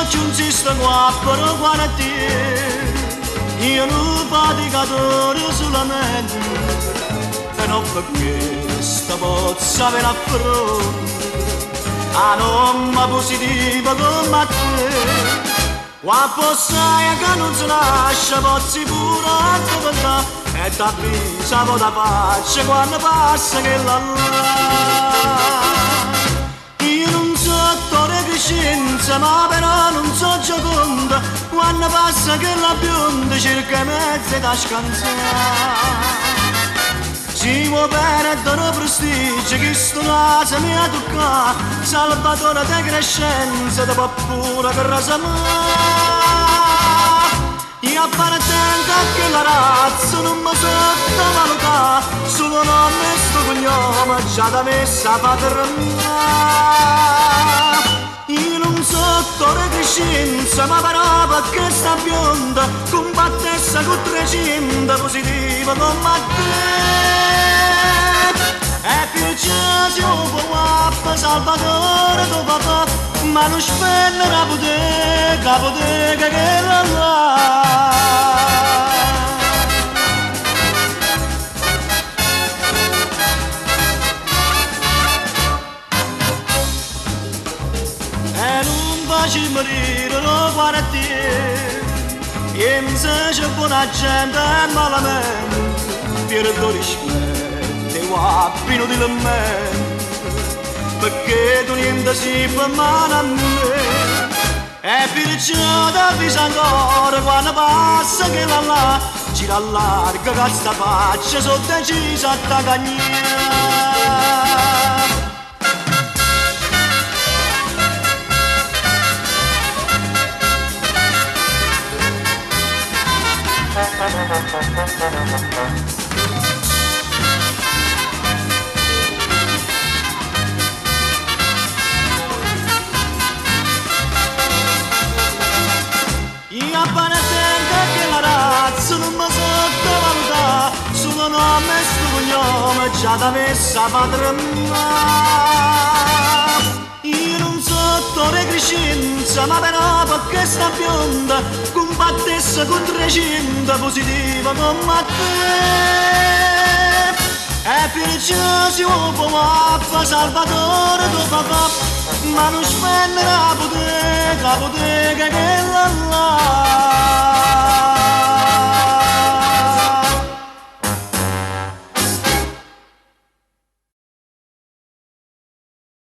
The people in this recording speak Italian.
giunsi sto qua per guardare io non faticatore solamente e non perché sta pozza ve la fronte a nonna positiva come te quando sai che non si lascia pozzi pure a tua e t'avvisa da faccia quando passa che la io non so attore che scienza ma però non so gioconda quando passa che la bionda cerca mezze da scansare si vuoi perdere prestigio che sto naso mi ha toccato salvatore di crescenza di pappura che rasa io appartengo a quella razza non mi sottovaluta solo nome e sto cognome già da messa paternità io non so attore di scienza ma però perché sta bionda combattessa con 300 positiva come te e più già si può salvatore tuo papà ma non spende la bottega che la e non facci morire lo guardiere e mi dice buona gente e malamente per rispetto guappino di lamento perché tu niente si fa male a me e perciò ti avviso ancora quando passa che la là ci allarga che sta faccia sono decisa a tagagnare io appartengo a quella razza non mi sottovaluta solo nome e sto cognome già da messa paternità io non so attore crescenza ma però perché sta bionda combattessa con 300 positiva come te e perciò si può fare salvatore tuo papà ma non spende la bottega che la